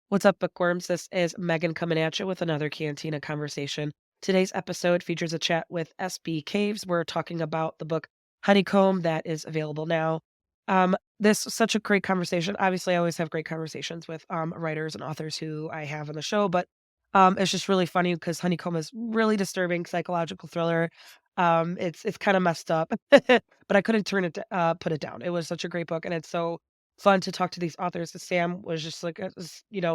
What's up, bookworms? This is Megan coming at you with another Cantina conversation. Today's episode features a chat with SB Caves. We're talking about the book Honeycomb that is available now. This was such a great conversation. Obviously, I always have great conversations with writers and authors who I have on the show, but it's just really funny because Honeycomb is really disturbing psychological thriller. It's kind of messed up, but I couldn't put it down. It was such a great book, and it's so fun to talk to these authors. Sam was just like,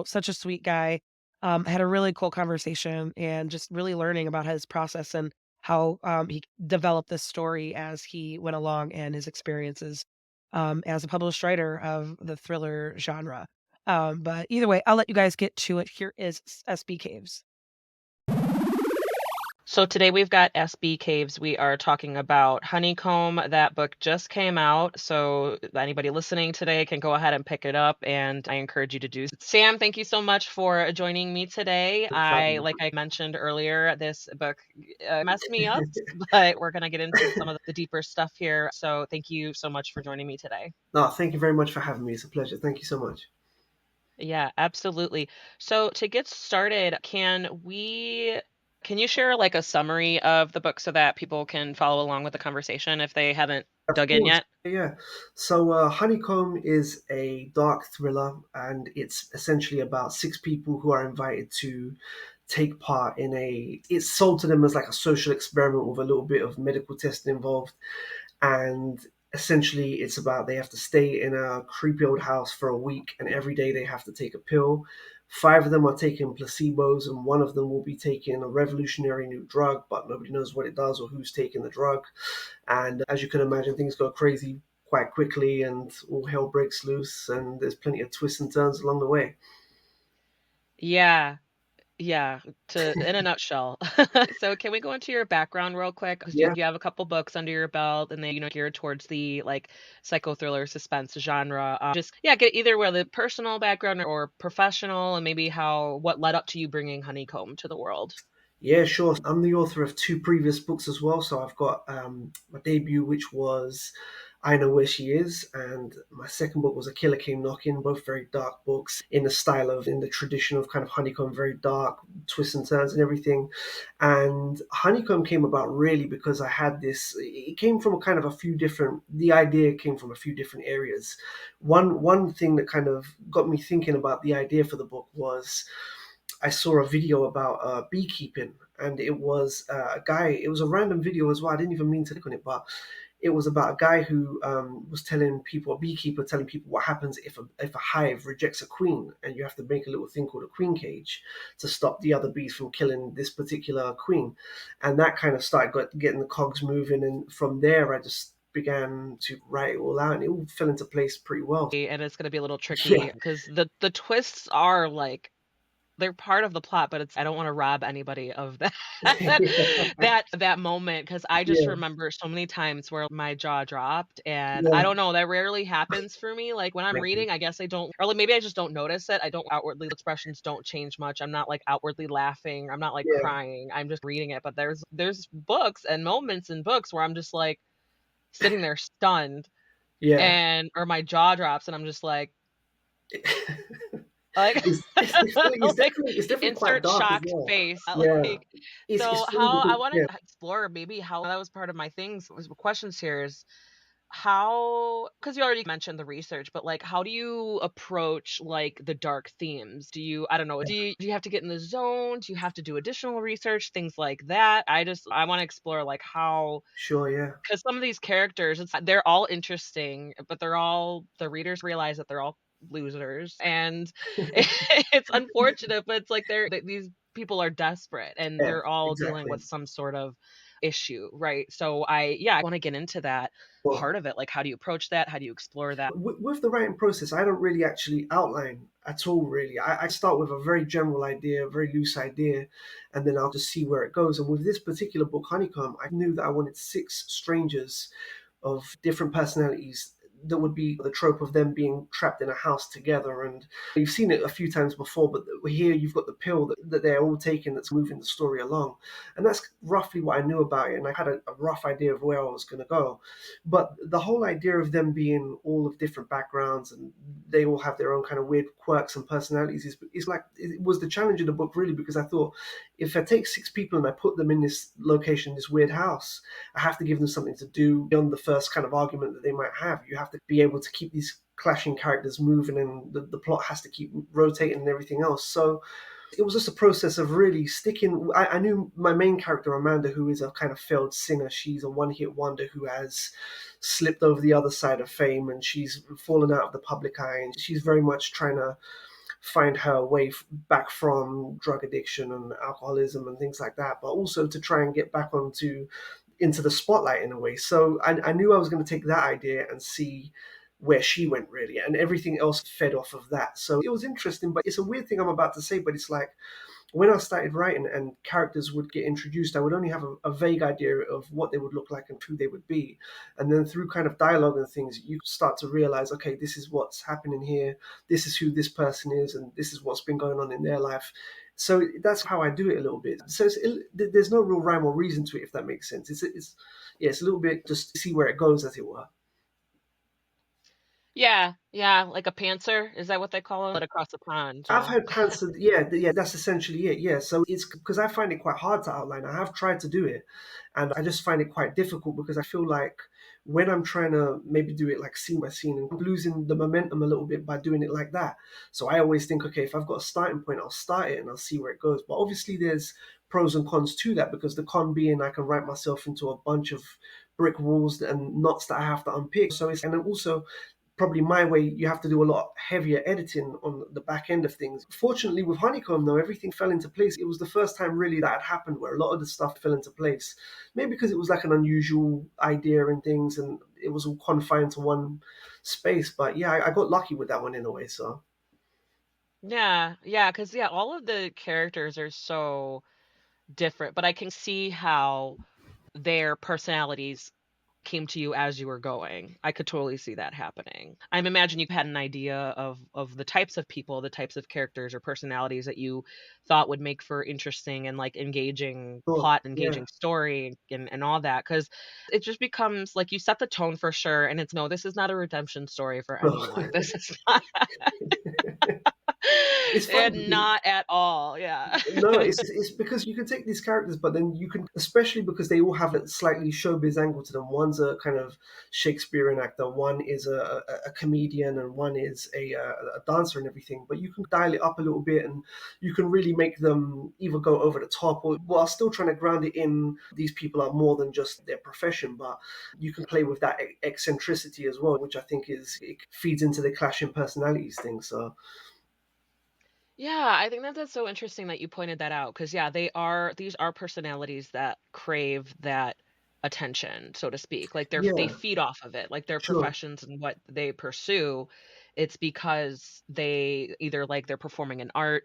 such a sweet guy. Had a really cool conversation and just really learning about his process and how he developed this story as he went along and his experiences as a published writer of the thriller genre. But either way, I'll let you guys get to it. Here is SB Caves. So today we've got SB Caves. We are talking about Honeycomb. That book just came out, so anybody listening today can go ahead and pick it up, and I encourage you to do so. Sam, thank you so much for joining me today. Like I mentioned earlier, this book messed me up, but we're going to get into some of the deeper stuff here. So thank you so much for joining me today. No, thank you very much for having me. It's a pleasure. Thank you so much. Yeah, absolutely. So to get started, can you share like a summary of the book so that people can follow along with the conversation if they haven't Of dug in course. yet? Yeah. So, Honeycomb is a dark thriller, and it's essentially about six people who are invited to take part in a. It's sold to them as like a social experiment with a little bit of medical testing involved. And essentially, it's about they have to stay in a creepy old house for a week, and every day they have to take a pill. Five of them are taking placebos, and one of them will be taking a revolutionary new drug, but nobody knows what it does or who's taking the drug. And as you can imagine, things go crazy quite quickly, and all hell breaks loose, and there's plenty of twists and turns along the way. Yeah, yeah, to in a nutshell. So can we go into your background real quick? Because Yeah, you have a couple books under your belt and then, geared towards the like psycho thriller suspense genre. Just yeah, get either whether personal background or professional and maybe what led up to you bringing Honeycomb to the world. yeah, sure. I'm the author of two previous books as well. So I've got my debut, which was I Know Where She Is, and my second book was A Killer Came Knocking, both very dark books in the style of, in the tradition of kind of Honeycomb, very dark, twists and turns and everything. And Honeycomb came about really because I had this, it came from a kind of a few different, the idea came from a few different areas. One thing that kind of got me thinking about the idea for the book was I saw a video about beekeeping, and it was a guy. It was a random video as well. I didn't even mean to click on it, but it was about a guy who was telling people, a beekeeper telling people what happens if a hive rejects a queen, and you have to make a little thing called a queen cage to stop the other bees from killing this particular queen, and that kind of started getting the cogs moving, and from there I just began to write it all out, and it all fell into place pretty well. And it's going to be a little Yeah, tricky because the twists are like they're part of the plot, but I don't wanna rob anybody of that that moment because I just yeah, remember so many times where my jaw dropped, and I yeah, don't know, that rarely happens for me, like, when I'm exactly. reading, I guess I don't or, like, maybe I just don't notice it, I don't outwardly expressions don't change much, I'm not, like, outwardly laughing, I'm not, like, Yeah, crying, I'm just reading it, but there's books and moments in books where I'm just, like, sitting there stunned yeah. and or my jaw drops, and I'm just like It's like, definitely quite insert dark as shocked well. face, Yeah, like it's so funny how I because wanna yeah, explore maybe how that was part of my things was questions here is how because you already mentioned the research, but, like, how do you approach, like, the dark themes? Do you I don't know, do you have to get in the zone? Do you have to do additional research, things like that? I wanna explore, like, how sure, yeah, because some of these characters, they're all interesting, but the readers realize that they're all losers, and it's unfortunate, but it's like these people are desperate, and yeah, they're all dealing exactly. with some sort of issue, right? So I wanna get into that Well, part of it, like, how do you approach that? How do you explore that? with the writing process, I don't really actually outline at all. Really, I start with a very general idea, a very loose idea, and then I'll just see where it goes. And with this particular book, Honeycomb, I knew that I wanted six strangers of different personalities. there would be the trope of them being trapped in a house together. And you've seen it a few times before, but here you've got the pill that they're all taking that's moving the story along. And that's roughly what I knew about it. And I had a rough idea of where I was going to go. But the whole idea of them being all of different backgrounds and they all have their own kind of weird quirks and personalities is like, it was the challenge of the book, really, because I thought if I take 6 people and I put them in this location, this weird house, I have to give them something to do beyond the first kind of argument that they might have. You have to be able to keep these clashing characters moving, and the plot has to keep rotating and everything else. So it was just a process of really sticking. I knew my main character, Amanda, who is a kind of failed singer. She's a one-hit wonder who has slipped over the other side of fame, and she's fallen out of the public eye, and she's very much trying to find her way back from drug addiction and alcoholism and things like that, but also to try and get back into the spotlight in a way. So I knew I was going to take that idea and see where she went, really, and everything else fed off of that. So it was interesting, but it's a weird thing I'm about to say, but it's like when I started writing and characters would get introduced, I would only have a vague idea of what they would look like and who they would be. And then through kind of dialogue and things, you start to realize, okay, this is what's happening here. This is who this person is, and this is what's been going on in their life. So that's how I do it a little bit. So there's no real rhyme or reason to it, if that makes sense. It's a little bit just to see where it goes, as it were. Yeah, yeah, like a pantser, is that what they call it? Across the pond, I've yeah. heard pantser, yeah, that's essentially it, yeah. So it's because I find it quite hard to outline. I have tried to do it, and I just find it quite difficult because I feel like when I'm trying to maybe do it like scene by scene, and I'm losing the momentum a little bit by doing it like that. So I always think, okay, if I've got a starting point, I'll start it and I'll see where it goes. But obviously, there's pros and cons to that, because the con being I can write myself into a bunch of brick walls and knots that I have to unpick. So it's, and then also probably my way, you have to do a lot heavier editing on the back end of things. Fortunately, with Honeycomb, though, everything fell into place. It was the first time really that had happened where a lot of the stuff fell into place. Maybe because it was like an unusual idea and things, and it was all confined to one space. But yeah, I got lucky with that one in a way. So Yeah, yeah, because yeah, all of the characters are so different, but I can see how their personalities came to you as you were going. I could totally see that happening. I'm imagine you had an idea of the types of people, the types of characters or personalities that you thought would make for interesting and like engaging sure, plot, yeah, engaging story and all that. Cause it just becomes like you set the tone for sure. And it's no, this is not a redemption story for no. anyone. This is not It's funny and because not at all. Yeah. no, it's because you can take these characters, but then you can, especially because they all have a slightly showbiz angle to them. One's a kind of Shakespearean actor, one is a comedian, and one is a dancer and everything. But you can dial it up a little bit, and you can really make them either go over the top or while still trying to ground it in. These people are more than just their profession, but you can play with that eccentricity as well, which I think it feeds into the clashing personalities thing. So Yeah, I think that that's so interesting that you pointed that out because yeah, these are personalities that crave that attention, so to speak. Like they yeah, feed off of it. Like their sure, professions and what they pursue, it's because they either like they're performing an art,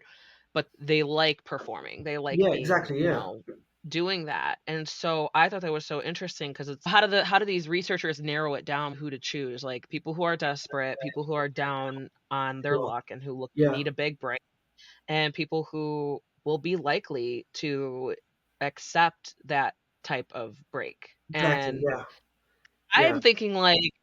but they like performing. They like yeah, being, exactly, yeah. doing that. And so I thought that was so interesting because it's how do these researchers narrow it down who to choose? Like people who are desperate, people who are down on their Sure. luck and who look Yeah, need a big break and people who will be likely to accept that type of break. exactly. And Yeah, yeah, I'm thinking like,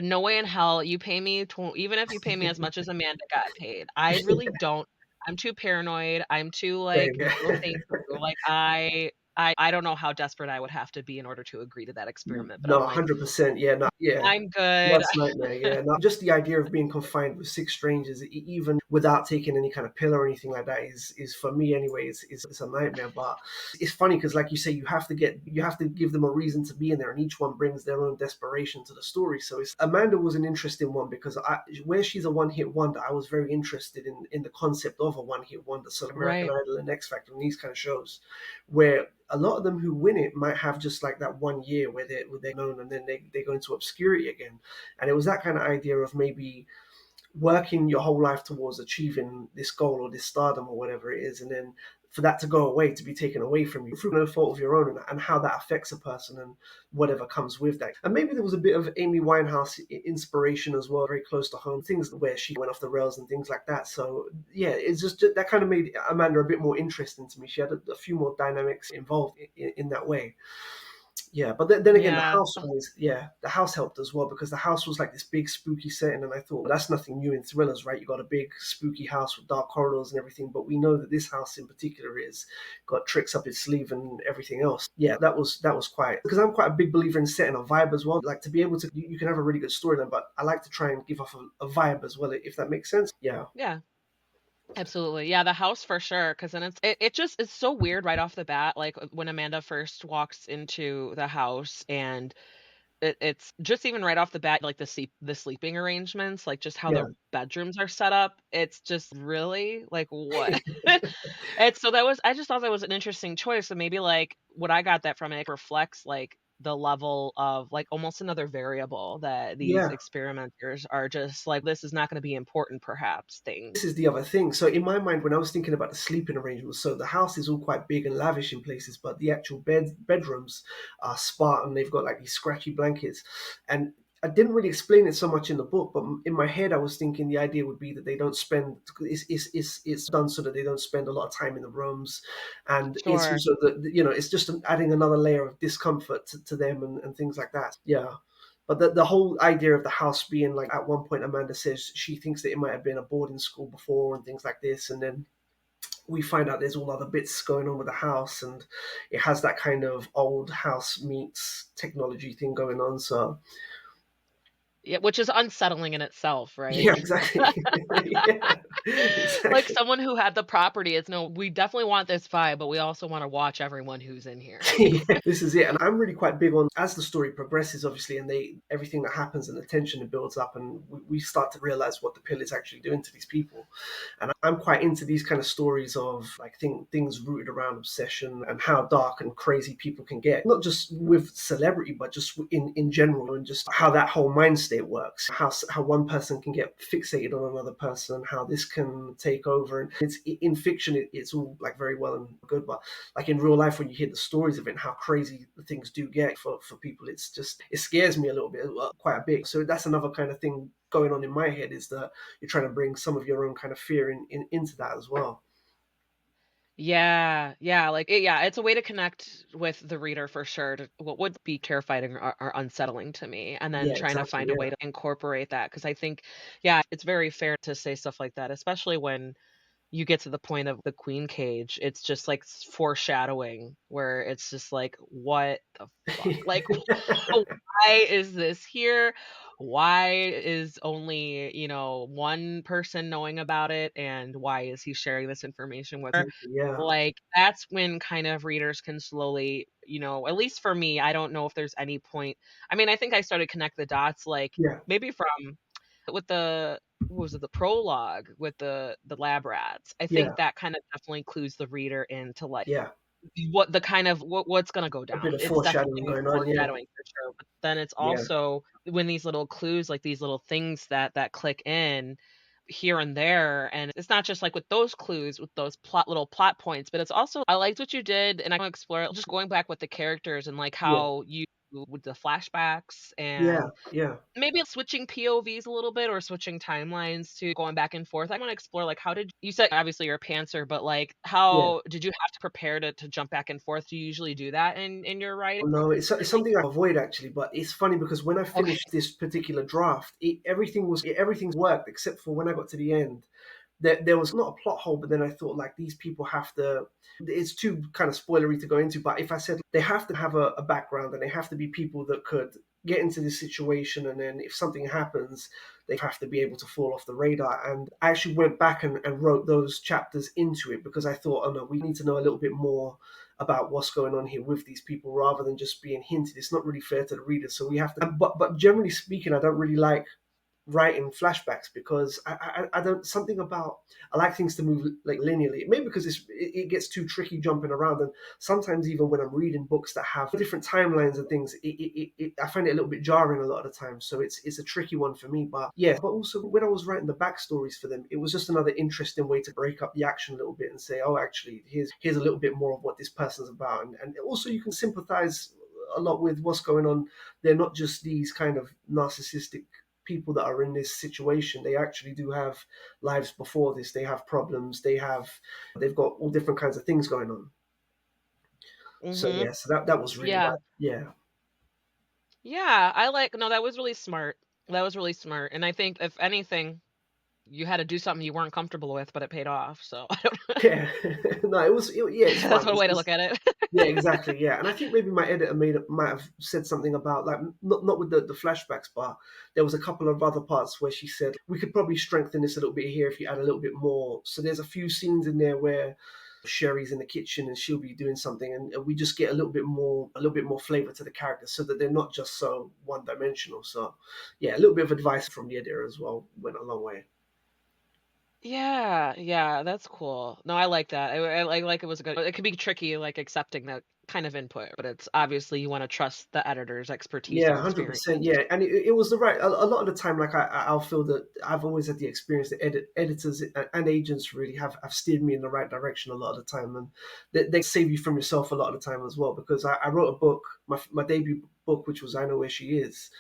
no way in hell you pay me even if you pay me as much as Amanda got paid. I really don't. I'm too paranoid. I'm too same. like, Yeah. no thank you. Like I don't know how desperate I would have to be in order to agree to that experiment. But No, I'm like, 100%. Yeah, no, yeah. I'm good. Worst nightmare. Yeah, no, just the idea of being confined with 6 strangers, even without taking any kind of pill or anything like that, is for me anyway. Is a nightmare. But it's funny because, like you say, you have to give them a reason to be in there, and each one brings their own desperation to the story. So it's Amanda was an interesting one because where she's a one-hit wonder, I was very interested in the concept of a one-hit wonder. So American Right. Idol and X Factor and these kind of shows, where a lot of them who win it might have just like that one year where they're known and then they go into obscurity again. And it was that kind of idea of maybe working your whole life towards achieving this goal or this stardom or whatever it is, and then for that to go away, to be taken away from you through no fault of your own, and how that affects a person and whatever comes with that. And maybe there was a bit of Amy Winehouse inspiration as well, very close to home, things where she went off the rails and things like that. So yeah, it's just that kind of made Amanda a bit more interesting to me. She had a few more dynamics involved in that way. Yeah, but then again, the Yeah. house always, yeah, the house helped as well, because the house was like this big spooky setting, and I thought, well, that's nothing new in thrillers, right? You got a big spooky house with dark corridors and everything, but we know that this house in particular is got tricks up its sleeve and everything else. Yeah, that was quite, because I'm quite a big believer in setting a vibe as well. Like, to be able to, you can have a really good storyline, but I like to try and give off a vibe as well, if that makes sense. Yeah, Yeah. Absolutely. Yeah, the house for sure. Cause then it just it's so weird right off the bat, like, when Amanda first walks into the house and it's just even right off the bat, like, the sleeping arrangements, like, just how yeah. the bedrooms are set up, it's just really, like, what? And so that was I just thought that was an interesting choice, and maybe, like, what I got that from it reflects, like, the level of, like, almost another variable that these Yeah, experimenters are just like, "This is not gonna be important perhaps," this thing. is the other thing. So in my mind, when I was thinking about the sleeping arrangements, so the house is all quite big and lavish in places, but the actual bedrooms are spartan. They've got like these scratchy blankets, and I didn't really explain it so much in the book, but in my head, I was thinking the idea would be that they don't spend. It's done so that they don't spend a lot of time in the rooms, and it's Sure. also that, it's just adding another layer of discomfort to them, and things like that. Yeah. But the whole idea of the house being like, at one point, Amanda says she thinks that it might have been a boarding school before and things like this. And then we find out there's all other bits going on with the house, and it has that kind of old house meets technology thing going on. So, Yeah, which is unsettling in itself, right? yeah, exactly. Yeah, Like, exactly. someone who had the property is, "No, we definitely want this vibe, but we also wanna watch everyone who's in here." Yeah, this is it. And I'm really quite big on, as the story progresses, obviously, and everything that happens and the tension it builds up, and we start to realize what the pill is actually doing to these people. And I'm quite into these kind of stories of like things rooted around obsession and how dark and crazy people can get, not just with celebrity, but just in general, and just how that whole mind state works, how one person can get fixated on another person, how this can take over. And it's in fiction, it's all like very well and good, but like in real life, when you hear the stories of it and how crazy things do get for people, it scares me a little bit, quite a bit. So that's another kind of thing going on in my head, is that you're trying to bring some of your own kind of fear into that as well. Yeah, yeah, like, yeah, it's a way to connect with the reader for sure to what would be terrifying or unsettling to me, and then Yeah, trying to exactly. find a Yeah, way to incorporate that because I think, yeah, it's very fair to say stuff like that, especially when you get to the point of the queen cage, it's just, like, foreshadowing where it's just like, "What the fuck?" Like, why is this here? Why is only, one person knowing about it, and why is he sharing this information with her? exactly. Yeah, Like, that's when kind of readers can slowly, at least for me, I don't know if there's any point I mean, I think I started connect the dots, like, yeah, maybe from with the what was it? The prologue with the lab rats. I yeah, think that kind of definitely clues the reader into, like, yeah. what the kind of what's gonna go A bit down. of It's foreshadowing definitely going on. Yeah, foreshadowing for sure, but then it's yeah, also when these little clues, like, these little things that click in here and there, and it's not just, like, with those clues, with those little plot points, but it's also I liked what you did, and I wanna explore it, just going back with the characters and, like, yeah, how you with the flashbacks yeah, and yeah, maybe switching POVs a little bit or switching timelines to going back and forth. I wanna explore, like, how did you said obviously you're a pantser, but, like, yeah. how did you have to prepare to jump back and forth? Do you usually do that in your writing? No, it's something I avoid actually, but it's funny because when I Okay. finished this particular draft, everything's worked except for when I got to the end. There was not a plot hole, but then I thought, like, these people have to. It's too kind of spoilery to go into, but if I said they have to have a background and they have to be people that could get into this situation, and then if something happens, they have to be able to fall off the radar. And I actually went back and wrote those chapters into it, because I thought, oh no, we need to know a little bit more about what's going on here with these people rather than just being hinted. It's not really fair to the reader, so we have to. But generally speaking, I don't really like writing flashbacks because I don't something about I like things to move like linearly. Maybe because it gets too tricky jumping around, and sometimes even when I'm reading books that have different timelines and things, I find it a little bit jarring a lot of the time. So it's a tricky one for me. But yeah, but also when I was writing the backstories for them, it was just another interesting way to break up the action a little bit and say, oh, actually, here's a little bit more of what this person's about, and also you can sympathize a lot with what's going on. They're not just these kind of narcissistic people that are in this situation. They actually do have lives before this. They have problems. They've got all different kinds of things going on. So Mhm. yeah, so that was really Yeah. like yeah. Yeah, I like no, that was really smart. That was really smart, and I think if anything, you had to do something you weren't comfortable with, but it paid off, so I don't Yeah, no, yeah, it's That's fine. one way to look at it. Yeah, exactly. Yeah, and I think maybe my editor might have said something about like not with the flashbacks, but there was a couple of other parts where she said we could probably strengthen this a little bit here if you add a little bit more. So there's a few scenes in there where Sherry's in the kitchen and she'll be doing something, and we just get a little bit more flavor to the characters, so that they're not just so one dimensional. So yeah, a little bit of advice from the editor as well went a long way. Yeah, yeah, that's cool. No, I like that. I like it was a good it could be tricky, like, accepting that kind of input, but it's obviously you wanna trust the editor's expertise Yeah, and experience. 100%. Yeah, and it was the right. A lot of the time, like I'll feel that I've always had the experience that editors and agents really have steered me in the right direction a lot of the time, and they save you from yourself a lot of the time as well. Because I wrote a book, my debut book, which was I Know Where She Is,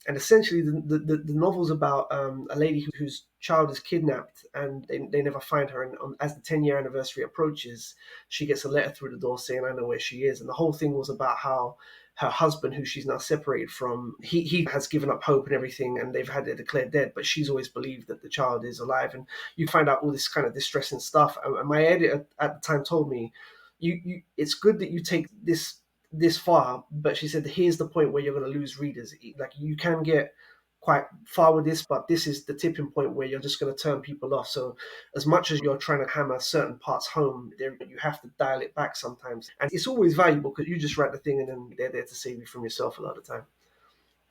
and essentially the novel's about a lady whose child is kidnapped and they never find her, and as the 10-year anniversary approaches, she gets a letter through the door saying I know where she is, and the whole thing was about how her husband, who she's now separated from, he has given up hope and everything, and they've had it declared dead, but she's always believed that the child is alive, and you find out all this kind of distressing stuff. And my editor at the time told me, it's good that you take this far, but she said, here's the point where you're going to lose readers. Like you can get quite far with this, but this is the tipping point where you're just going to turn people off. So as much as you're trying to hammer certain parts home, there you have to dial it back sometimes. And it's always valuable because you just write the thing and then they're there to save you from yourself a lot of the time.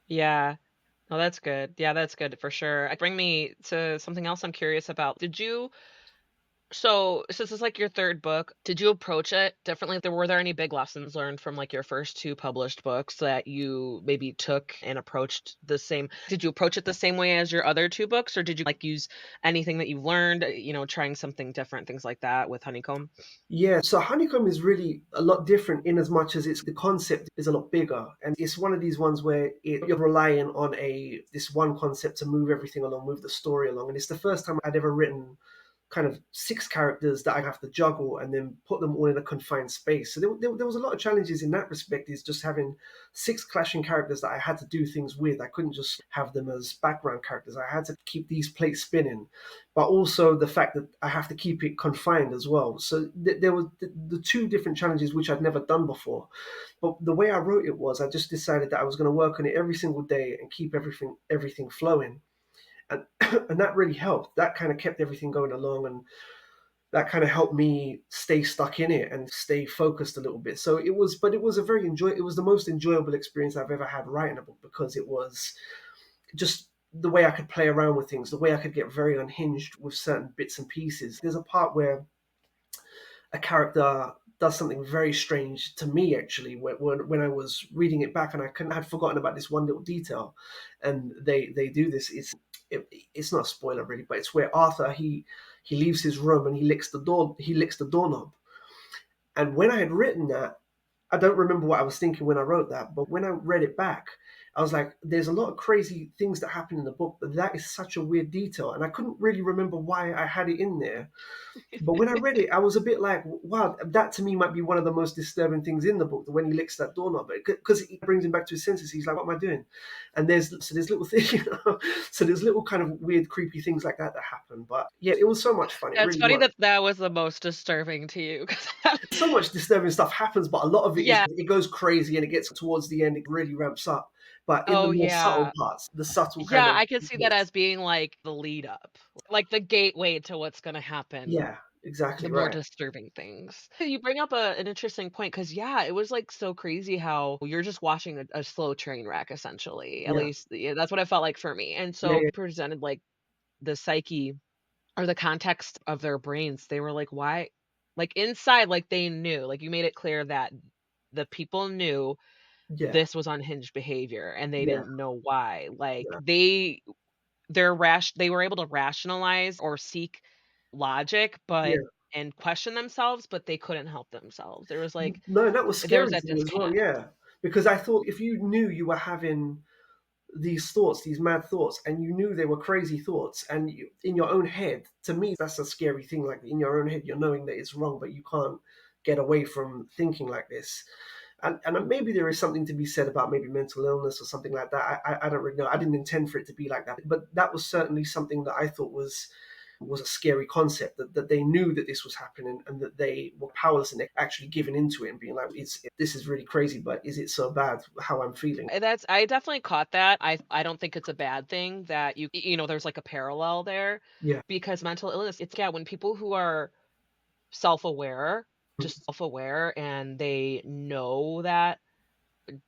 Yeah. Oh, that's good. Yeah, that's good for sure. Bring me to something else I'm curious about. Since it's like your 3rd book, did you approach it differently? Were there any big lessons learned from, like, your first 2 published books that you maybe took and approached the same did you approach it the same way as your other 2 books, or did you, like, use anything that you've learned, trying something different, things like that with Honeycomb? Yeah, so Honeycomb is really a lot different in as much as it's the concept is a lot bigger, and it's one of these ones where you're relying on a this one concept to move everything along, move the story along, and it's the first time I'd ever written kind of 6 characters that I have to juggle and then put them all in a confined space. So there was a lot of challenges in that respect. Is just having 6 clashing characters that I had to do things with. I couldn't just have them as background characters. I had to keep these plates spinning, but also the fact that I have to keep it confined as well. So there was the 2 different challenges which I'd never done before. But the way I wrote it was I just decided that I was going to work on it every single day and keep everything flowing, and and that really helped. That kind of kept everything going along, and that kind of helped me stay stuck in it and stay focused a little bit. So it was a it was the most enjoyable experience I've ever had writing a book, because it was just the way I could play around with things, the way I could get very unhinged with certain bits and pieces. There's a part where a character does something very strange to me, actually, when I was reading it back, and had forgotten about this one little detail, and they do this. It's not a spoiler really, but it's where Arthur, he leaves his room and he licks the doorknob. And when I had written that, I don't remember what I was thinking when I wrote that, but when I read it back, I was like, there's a lot of crazy things that happen in the book, but that is such a weird detail. And I couldn't really remember why I had it in there. But when I read it, I was a bit like, wow, that to me might be one of the most disturbing things in the book, when he licks that doorknob, because it brings him back to his senses. He's like, what am I doing? And there's little things, so there's little kind of weird, creepy things like that happen. But yeah, it was so much fun. It It's really funny was. that that was the most disturbing to you 'cause So much disturbing stuff happens, but a lot of it is Yeah. it goes crazy, and it gets towards the end, it really ramps up. But in the Oh, more subtle yeah. parts, the subtle kind Yeah, of I could see that as being, like, the lead up, like, the gateway to what's gonna happen. yeah, exactly the more right. disturbing things. You bring up an interesting point because, yeah, it was like so crazy how you're just watching a slow train wreck essentially. At Yeah, least yeah, that's what it felt like for me. And yeah, so yeah, presented like the psyche or the context of their brains. They were like, why? Like inside, like they knew, like you made it clear that the people knew yeah, this was unhinged behavior and they yeah, didn't know why. Like yeah, they were able to rationalize or seek logic, but yeah. and question themselves, but they couldn't help themselves. There was like No, that was there was scary that to me as well. disconnect. Yeah, because I thought if you knew you were having these thoughts, these mad thoughts, and you knew they were crazy thoughts, and you, in your own head, to me, that's a scary thing. Like in your own head, you're knowing that it's wrong, but you can't get away from thinking like this. And maybe there is something to be said about maybe mental illness or something like that. I don't really know. I didn't intend for it to be like that, but that was certainly something that I thought was a scary concept that they knew that this was happening and that they were powerless and actually giving into it and being like, this is really crazy, but is it so bad how I'm feeling? That's I definitely caught that. I don't think it's a bad thing that you know there's like a parallel there Yeah, because mental illness it's yeah when people who are self-aware, just self-aware and they know that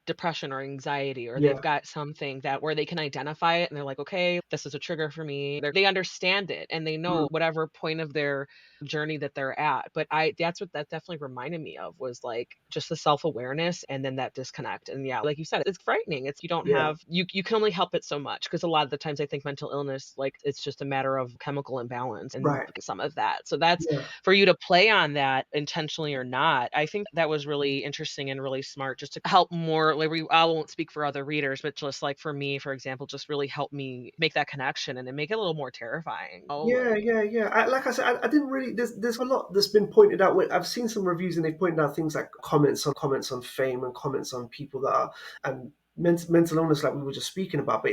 depression or anxiety or yeah, they've got something that where they can identify it and they're like, "Okay, this is a trigger for me." They understand it and they know mm, whatever point of their journey that they're at. But I that's what that definitely reminded me of was like just the self-awareness and then that disconnect. And yeah, like you said, it's frightening. It's you don't yeah, have you can only help it so much because a lot of the times I think mental illness like it's just a matter of chemical imbalance and right, some of that. So that's yeah. for you to play on that intentionally or not, I think that was really interesting and really smart just to help more like I won't speak for other readers, but just like for me, for example, just really help me make that connection and then make it a little more terrifying. Oh, Yeah, like yeah, yeah. Like I said, I didn't really. There's a lot that's been pointed out. I've seen some reviews and they pointed out things like comments on fame and comments on people that are and mental illness, like we were just speaking about. But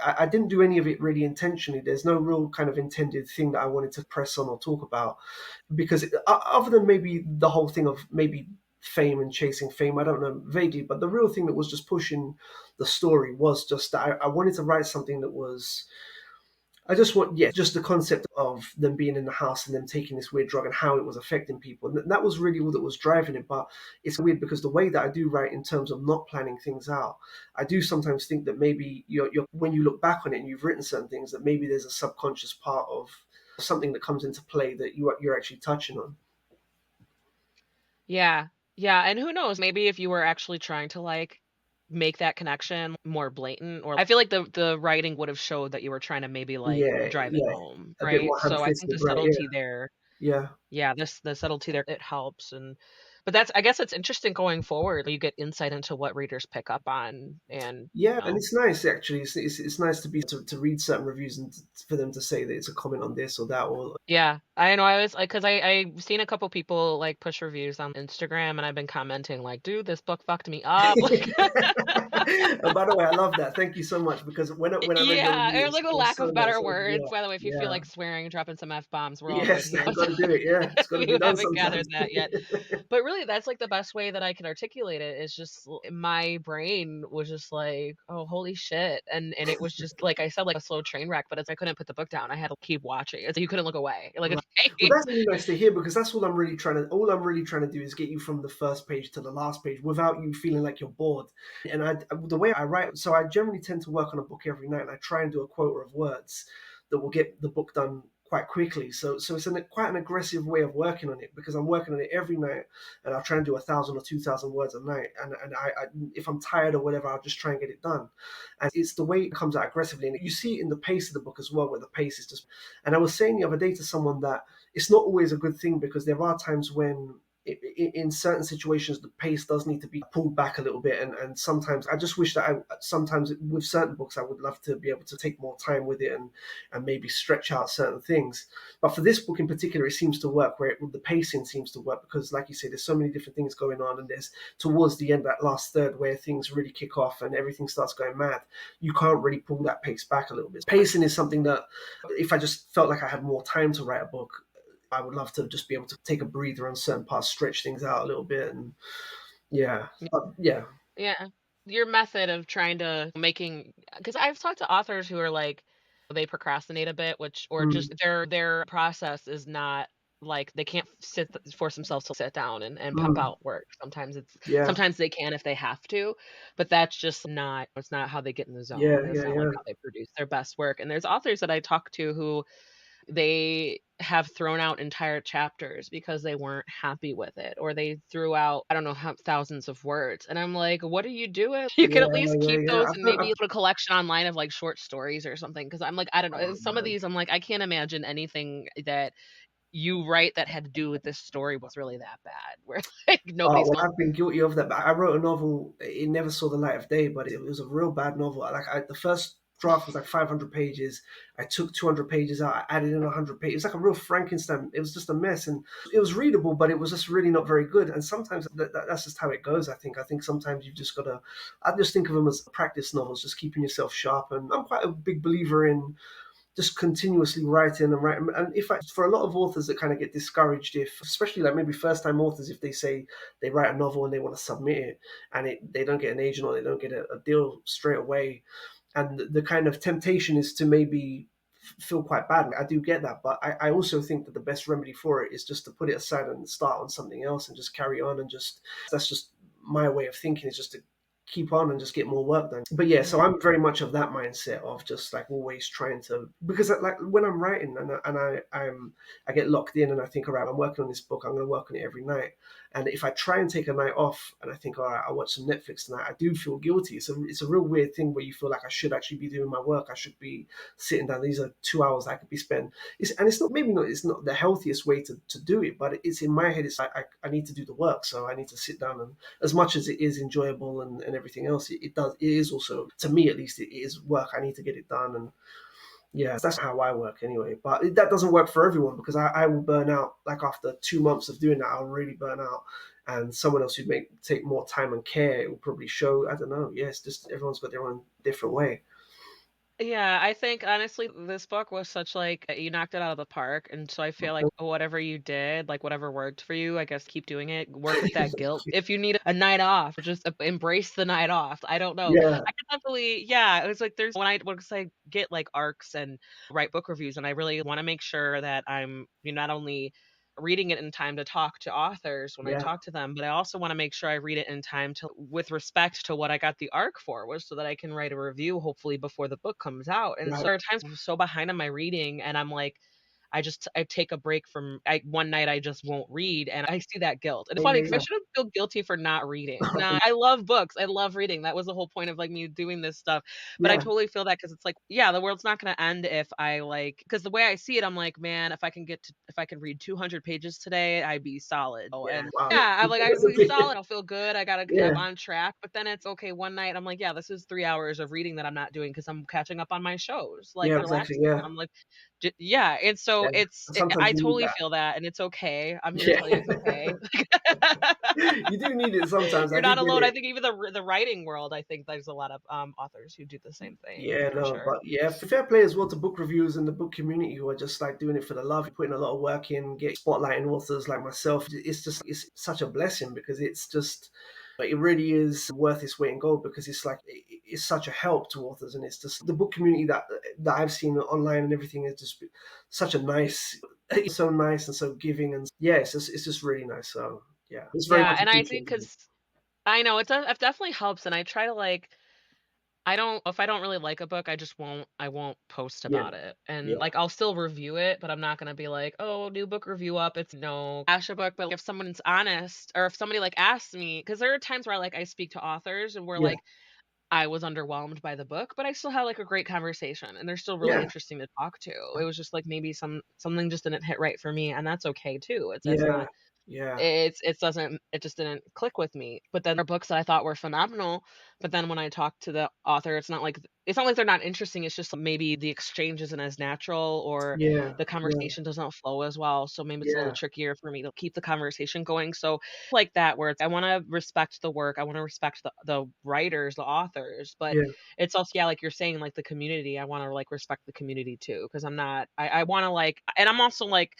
I didn't do any of it really intentionally. There's no real kind of intended thing that I wanted to press on or talk about because other than maybe the whole thing of maybe fame and chasing fame, I don't know vaguely. But the real thing that was just pushing the story was just that I wanted to write something that was I just want, yeah, just the concept of them being in the house and them taking this weird drug and how it was affecting people. And that was really all that was driving it. But it's weird because the way that I do write in terms of not planning things out, I do sometimes think that maybe when you look back on it and you've written certain things, that maybe there's a subconscious part of something that comes into play that you're actually touching on. yeah. Yeah, and who knows, maybe if you were actually trying to like make that connection more blatant or I feel like the writing would have showed that you were trying to maybe like Yeah, drive it yeah, home, a bit right? more So I think ham-fisted, the right? Yeah, subtlety there yeah. yeah, this the subtlety there, it helps, and but that's I guess it's interesting going forward, you get insight into what readers pick up on and, Yeah, you and know it's nice actually. It's nice to read certain reviews and for them to say that it's a comment on this or that or yeah, I know, I was like, cause I've seen a couple people, like, push reviews on Instagram, and I've been commenting like, "Dude, this book fucked me up," like and by the way, I love that. Thank you so much because when I read your yeah, review, it was like a it was lack so of nice. better It was, words, by the way, if you feel yeah, like swearing and dropping some F-bombs, we're yeah. all good Yes, here, I've got to do it. Yeah, it's got to if be you done haven't gathered sometimes. that yet. But really, that's, like, the best way that I can articulate it is just my brain was just like, "Oh, holy shit," and it was just, like I said, like a slow train wreck, but as I couldn't put the book down, I had to keep watching. It's like you couldn't look away. Like, Right. it's Well, that's really nice to hear because that's all I'm really trying to do is get you from the first page to the last page without you feeling like you're bored. And the way I write, so I generally tend to work on a book every night and I try and do a quota of words that will get the book done quite quickly. So it's quite an aggressive way of working on it because I'm working on it every night and I'll try and do 1,000 or 2,000 words a night. And if I'm tired or whatever, I'll just try and get it done. And it's the way it comes out aggressively. And you see it in the pace of the book as well, where the pace is just. And I was saying the other day to someone that it's not always a good thing because there are times when in certain situations the pace does need to be pulled back a little bit and sometimes I just wish that sometimes with certain books I would love to be able to take more time with it and maybe stretch out certain things, but for this book in particular it seems to work where the pacing seems to work because like you say there's so many different things going on and there's towards the end that last third where things really kick off and everything starts going mad. You can't really pull that pace back a little bit. Pacing is something that if I just felt like I had more time to write a book, I would love to just be able to take a breather on certain parts, stretch things out a little bit, and yeah, yeah, Yeah. Your method of trying to making because I've talked to authors who are like they procrastinate a bit, which or mm, just their process is not like they can't force themselves to sit down and pump Mm, out work. Sometimes yeah, sometimes they can if they have to, but that's just not it's not how they get in the yeah, zone. That's yeah, not like yeah. how they produce their best work. And there's authors that I talk to who they have thrown out entire chapters because they weren't happy with it, or they threw out, I don't know, how thousands of words. And I'm like, what are you doing? You Yeah, could at least yeah, keep yeah. those and maybe put a collection online of like short stories or something. Cause I'm like, I don't know. Oh, Some of man. these, I'm like, I can't imagine anything that you write that had to do with this story was really that bad. Where like Oh, nobody's well, going, I've been guilty of that. But I wrote a novel. It never saw the light of day, but it was a real bad novel. The first draft was like 500 pages. I took 200 pages out. I added in 100 pages. It was like a real Frankenstein. It was just a mess, and it was readable, but it was just really not very good. And sometimes that's just how it goes. I think. I think sometimes you've just got to. I just think of them as practice novels, just keeping yourself sharp. And I'm quite a big believer in just continuously writing and writing. And if I, for a lot of authors that kind of get discouraged, if especially like maybe first time authors, if they say they write a novel and they want to submit it and they don't get an agent or they don't get a deal straight away, and the kind of temptation is to maybe feel quite bad. I do get that, but I also think that the best remedy for it is just to put it aside and start on something else and just carry on and just that's just my way of thinking is just to keep on and just get more work done. But yeah, so mhm. I'm very much of that mindset of just like always trying to because like when I'm writing I get locked in and I think, all right, I'm working on this book, I'm going to work on it every night. And if I try and take a night off and I think, all right, I'll watch some Netflix tonight, I do feel guilty. It's a real weird thing where you feel like I should actually be doing my work. I should be sitting down. These are 2 hours I could be spent. And it's not maybe not it's not the healthiest way to do it, but it's in my head. It's like I need to do the work, so I need to sit down and as much as it is enjoyable and everything else, it is also to me at least it is work. I need to get it done and yeah, that's how I work anyway. But that doesn't work for everyone because I will burn out. Like after 2 months of doing that, I'll really burn out. And someone else who'd take more time and care, it will probably show. I don't know. Yeah, it's just everyone's got their own different way. Yeah, I think honestly, this book was such like you knocked it out of the park, and so I feel like whatever you did, like whatever worked for you, I guess keep doing it. Work with that guilt. If you need a night off, just embrace the night off. I don't know. Yeah, I could definitely, yeah. It was like there's when I get like arcs and write book reviews, and I really want to make sure that I'm not only reading it in time to talk to authors when I yeah, talk to them, but I also want to make sure I read it in time to with respect to what I got the arc for was so that I can write a review hopefully before the book comes out. And so right. there are times I'm so behind on my reading and I'm like I take a break from one night I just won't read and I see that guilt. And it's Yeah, funny yeah, because I yeah. shouldn't feel guilty for not reading. No, I love books. I love reading. That was the whole point of like me doing this stuff. But I Yeah, totally feel that because it's like, yeah, the world's not going to end if I like, because the way I see it, I'm like, man, if I can read 200 pages today, I'd be solid. Oh, yeah. and Wow. yeah, I'm like, I'd be solid. I'll feel good. I'm Yeah, on track. But then it's okay. One night, I'm like, yeah, this is 3 hours of reading that I'm not doing because I'm catching up on my shows, like yeah, exactly. relaxing. And Yeah, I'm like, yeah. And so yeah. And sometimes I you need totally that. feel that. And it's okay. I'm here to Yeah, tell you it's okay. you do need it sometimes. I You're do not get alone. I it. think even the writing world, I think there's a lot of authors who do the same thing Yeah, for no, sure. but yeah, fair play as well to book reviews and the book community who are just like doing it for the love, putting a lot of work in, get spotlighting authors like myself. It's such a blessing because it's just, it really is worth its weight in gold because it's like it's such a help to authors and it's just the book community that I've seen online and everything is just such a nice, it's so nice and so giving and yeah, it's just really nice. So yeah, it's very Yeah, much and I think appreciated. because I know it definitely helps, and I try to like I don't if I don't really like a book, I won't post Yeah, about it. And yeah, like I'll still review it, but I'm not gonna be like, "Oh, new book review up." It's no bash a book, but if someone's honest or if somebody like asks me, because there are times where like I speak to authors and we're yeah, like I was underwhelmed by the book, but I still had like a great conversation and they're still really yeah, interesting to talk to. It was just like maybe something just didn't hit right for me, and that's okay too. It's yeah, not yeah, it just didn't click with me. But then there are books that I thought were phenomenal, but then when I talk to the author, it's not like they're not interesting, it's just maybe the exchange isn't as natural or yeah, the yeah, conversation doesn't flow as well, so maybe it's a little yeah. trickier for me to keep the conversation going. So, like that where it's I wanna respect the work, I wanna respect the writers, the authors, but Yeah, it's also yeah, like you're saying, like, the community, I wanna, like, respect the community too, because I wanna, like and I'm also, like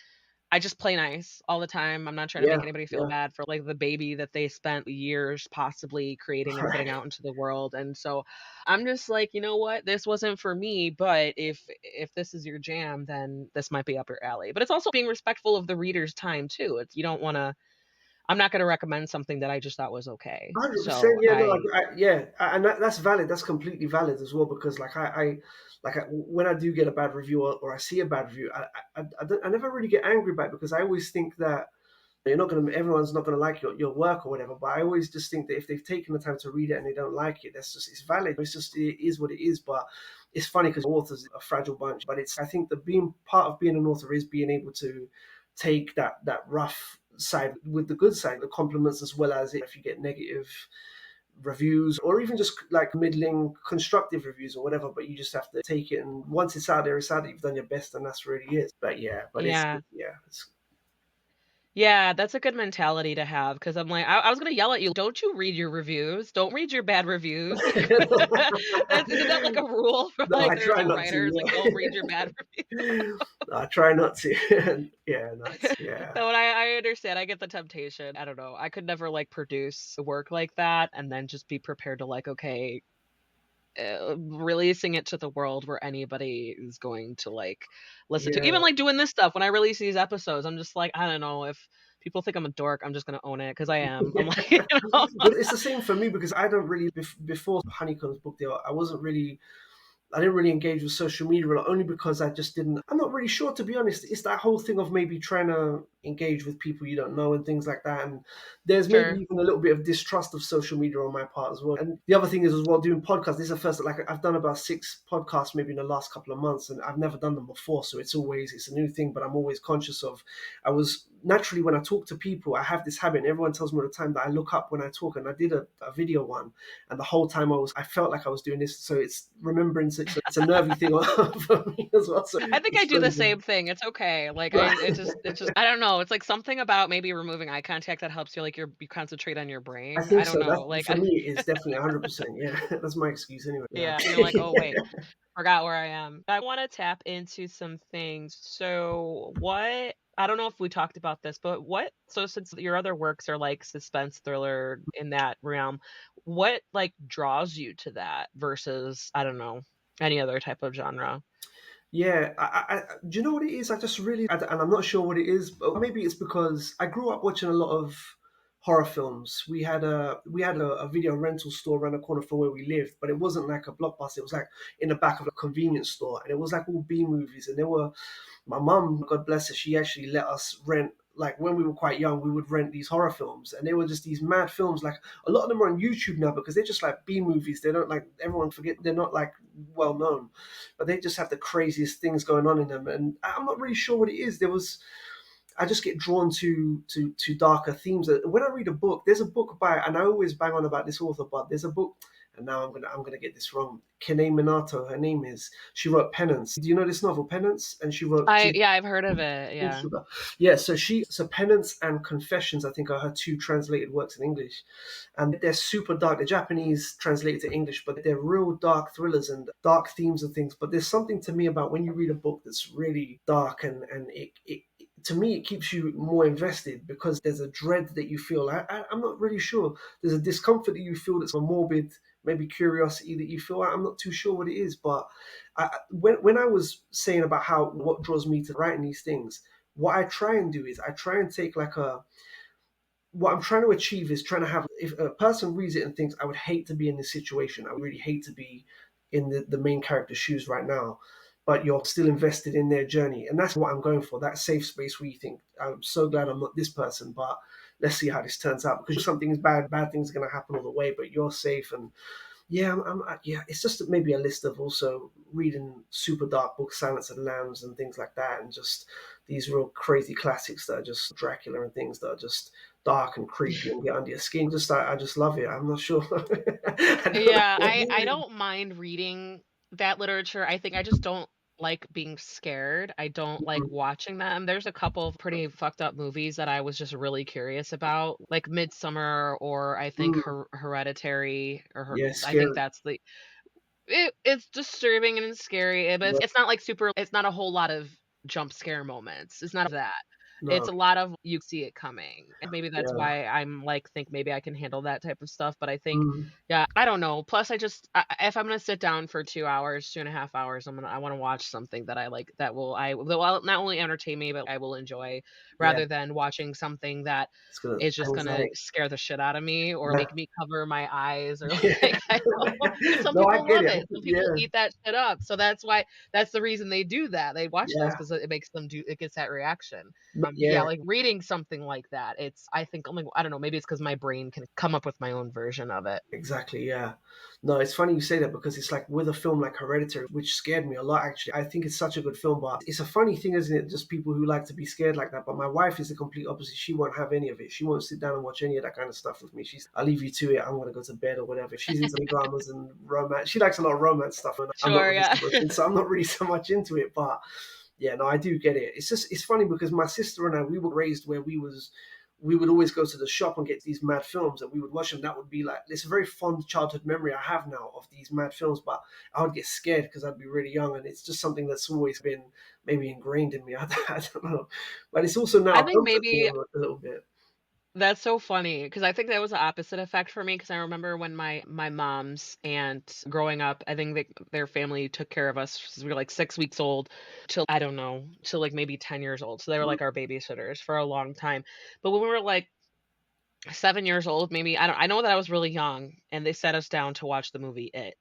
I just play nice all the time. I'm not trying to Yeah, make anybody feel yeah, bad for, like, the baby that they spent years possibly creating and putting right. out into the world, and so I'm just like, "You know what? This wasn't for me, but if this is your jam, then this might be up your alley." But it's also being respectful of the reader's time too. It's you don't wanna I'm not gonna recommend something that I just thought was okay. 100%. So Yeah, no, I yeah, and that's valid. That's completely valid as well because, when I do get a bad review or I see a bad review, I never really get angry about it because I always think that everyone's not gonna like your work or whatever. But I always just think that if they've taken the time to read it and they don't like it, it's valid. It's just it is what it is. But it's funny because authors are a fragile bunch. But it's I think that being part of being an author is being able to take that rough side with the good side, the compliments as well as if you get negative reviews or even just like middling constructive reviews or whatever, but you just have to take it, and once it's out there, it's out there. You've done your best, and that's really it. But yeah, but it's yeah. yeah, it's Yeah, that's a good mentality to have because 'cause I'm like, I was gonna yell at you, "Don't you read your reviews? Don't read your bad reviews." That's isn't that like a rule for, no, like, I try certain not to. writers? Like, don't read your bad Yeah. I try not to. Yeah, that's yeah, So, and I understand, I get the temptation. I don't know, I could never, like, produce work like that and then just be prepared to, like, okay, releasing it to the world where anybody is going to, like, listen to yeah. even, like, doing this stuff, when I release these episodes, I'm just like, I don't know, if people think I'm a dork, I'm just gonna own it because I am. I'm like, you know? But it's the same for me because I don't really before Honeycomb's book deal, I didn't really engage with social media a lot, only because I just didn't. I'm not really sure, to be honest. It's that whole thing of maybe trying to engage with people you don't know and things like that. And there's maybe Sure. even a little bit of distrust of social media on my part as well. And the other thing is as well, doing podcasts. This is the first, like I've done about 6 podcasts maybe in the last couple of months, and I've never done them before. So it's a new thing, but I'm always conscious of. I was naturally when I talk to people, I have this habit. And everyone tells me all the time that I look up when I talk, and I did a video one and the whole time I felt like I was doing this. So it's remembrance. It's a nervy thing for me as well. So I think I it's do the strange. same thing, it's okay, like, it's just I don't know, it's like something about maybe removing eye contact that helps you, like, you concentrate on your I brain, I think don't so. know, That's like, for me. It's definitely 100%. Yeah, that's my excuse anyway. Yeah. yeah, you're like, "Oh, wait, forgot where I am." I wanna tap into some things. So, what I don't know if we talked about this, but what so since your other works are like suspense thriller in that realm, what, like, draws you to that versus, I don't know, any other type of genre? Yeah, do you know what it is? I just really, and I'm not sure what it is, but maybe it's because I grew up watching a lot of horror films. We had a video rental store around the corner from where we lived, but it wasn't like a blockbuster. It was like in the back of a convenience store, and it was like all B movies. And there were my mum, God bless her, she actually let us rent. Like when we were quite young, we would rent these horror films, and they were just these mad films. Like a lot of them are on YouTube now because they're just like B movies. They don't like everyone forget they're not like well known, but they just have the craziest things going on in them. And I'm not really sure what it is. I just get drawn to darker themes. When I read a book, there's a book by, and I always bang on about this author, but there's a book, and now I'm gonna get this wrong. Kene Minato, her name is. She wrote Penance. Do you know this novel, Penance? And she wrote I two. yeah, I've heard of it, yeah. Yeah, so Penance and Confessions, I think, are her two translated works in English, and they're super dark. The Japanese translated to English, but they're real dark thrillers and dark themes and things. But there's something to me about when you read a book that's really dark, and it to me it keeps you more invested because there's a dread that you feel. I'm not really sure. There's a discomfort that you feel that's a morbid, maybe curiosity that you feel. I'm not too sure what it is, but when I was saying about how what draws me to writing these things, what I try and do is I try and take like a what I'm trying to achieve is trying to have if a person reads it and thinks I would hate to be in this situation, I would really hate to be in the main character's shoes right now, but you're still invested in their journey. And that's what I'm going for, that safe space where you think, I'm so glad I'm not this person, but let's see how this turns out. Because something is bad things are gonna happen all the way, but you're safe. And yeah, yeah, it's just maybe a list of also reading super dark books, Silence of the Lambs and things like that, and just these real crazy classics that are just Dracula and things that are just dark and creepy and get under your skin. Just I just love it. I'm not sure. I don't Yeah, I know. don't mind reading that literature. I think I just don't like being scared. I don't like watching them. There's a couple of pretty fucked up movies that I was just really curious about, like Midsummer or I think Mm, Hereditary yeah, I think scary. that's the it's disturbing and scary, but Yeah. it's not like super it's not a whole lot of jump scare moments. It's not that. It's No. a lot of you see it coming, and maybe that's Yeah. why I'm, like, think maybe I can handle that type of stuff, but I think Mm. yeah, I don't know. Plus, if I'm gonna sit down for 2 hours, 2.5 hours, I wanna watch something that I like that will not only entertain me, but I will enjoy, Yeah. rather than watching something that It's gonna is just gonna anxiety. scare the shit out of me or Yeah. make me cover my eyes or, Yeah. like, I don't know, and some No, I people get love it. it. Some people Yeah. eat that shit up, so that's the reason they do that. They watch those Yeah. 'cause it makes them do it gets that reaction. Yeah, Yeah. like, reading something like that, I think, I'm like, I don't know, maybe it's because my brain can come up with my own version of it. Exactly, yeah. No, it's funny you say that because it's like with a film like Hereditary, which scared me a lot actually. I think it's such a good film, but it's a funny thing, isn't it? Just people who like to be scared like that. But my wife is the complete opposite. She won't have any of it. She won't sit down and watch any of that kind of stuff with me. I'll leave you to it. I'm gonna go to bed or whatever. She's into dramas and romance. She likes a lot of romance stuff, and I'm not Sure, really yeah. so much into, so I'm not really so much into it. But yeah, no, I do get it. It's funny because my sister and I, we were raised where we would always go to the shop and get these mad films and we would watch them. That would be like, it's a very fond childhood memory I have now of these mad films, but I would get scared because I'd be really young, and it's just something that's always been maybe ingrained in me. I don't know. But it's also I now think comforts me maybe a little bit. that's so funny because I think that was the opposite effect for me. Because I remember when my mom's aunt growing up, I think their family took care of us since we were, like, 6 weeks old till, I don't know, till, like, maybe 10 years old, so they were, Mm. like, our babysitters for a long time, but when we were, like, 7 years old, maybe, I know that I was really young, and they set us down to watch the movie It,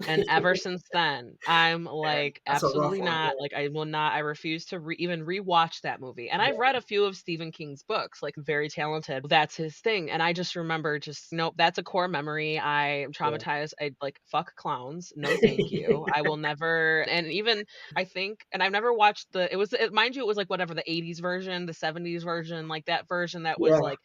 and ever since then, I'm Yeah, like, that's a rough "Absolutely one. not," like, I will not, I refuse to even rewatch that movie, and I've Yeah, read a few of Stephen King's books, like, very talented, that's his thing, and I just remember just, nope, that's a core memory, I am yeah, traumatized, I like, "Fuck clowns, no thank you, I will never," and even I think, and I've never watched mind you, it was, like, whatever, the '80s version, the '70s version, like, that version that was, yeah, like,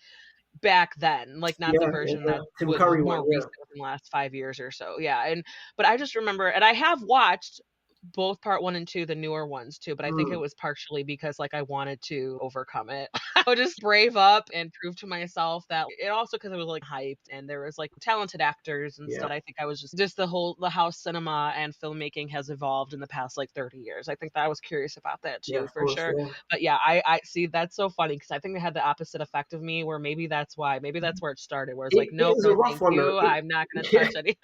back then, like, not the yeah, version yeah. that Tim was Curry one. more Yeah. recent within the last 5 years or so, yeah, and but I just remember, and I have watched both part 1 and 2, the newer ones too, but I think it Mm. was partially because, like, I wanted to overcome it. I would just brave up and prove to myself that it also, because it was, like, hyped and there was, like, talented actors and Yeah, stuff. I think I was just the how cinema and filmmaking has evolved in the past, like, 30 years. I think that I was curious about that yeah, too, of for course. sure. Yeah. But yeah, I see, that's so funny because I think they had the opposite effect of me, where maybe that's where it started, where it's like, It "Nope, is a no rough thank one though. you, I'm not gonna Yeah, touch any."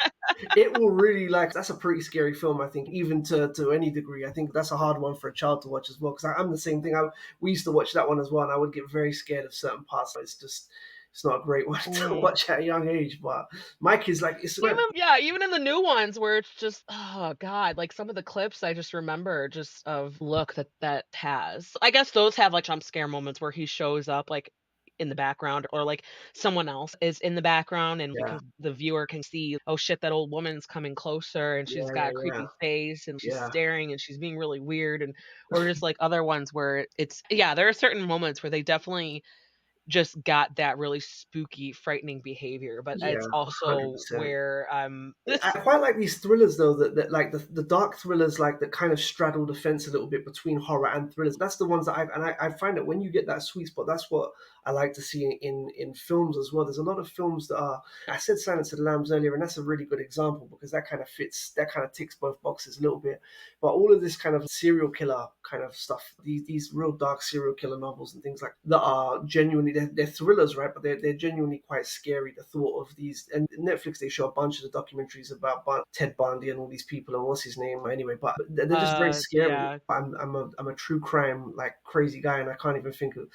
it will really like that's a pretty scary film. I think even to any degree. I think that's a hard one for a child to watch as well. Because I'm the same thing. We used to watch that one as well, and I would get very scared of certain parts. It's not a great one to Mm. watch at a young age. But my kids like it's Even yeah, even in the new ones where it's just, oh god, like, some of the clips I just remember just of look that has. I guess those have, like, jump scare moments where he shows up, like, in the background, or, like, someone else is in the background and yeah, the viewer can see, "Oh shit, that old woman's coming closer, and yeah, she's got a yeah, creepy face, and she's yeah, staring, and she's being really weird," and or just, like, other ones where it's yeah, there are certain moments where they definitely just got that really spooky, frightening behavior, but yeah, it's 100%. also where, I quite like these thrillers though that like the dark thrillers like that kind of straddle the fence a little bit between horror and thrillers. That's the ones that I find that when you get that sweet spot, that's what I like to see in films as well. There's a lot of films that are, I said Silence of the Lambs earlier, and that's a really good example because that kind of fits, that kind of ticks both boxes a little bit. But all of this kind of serial killer kind of stuff, these real dark serial killer novels and things like that are genuinely they're thrillers, right? But they're genuinely quite scary. The thought of these, and Netflix, they show a bunch of the documentaries about Ted Bundy and all these people and what's his name anyway. But they're just very scary. yeah. I'm a true crime like crazy guy, and I can't even think of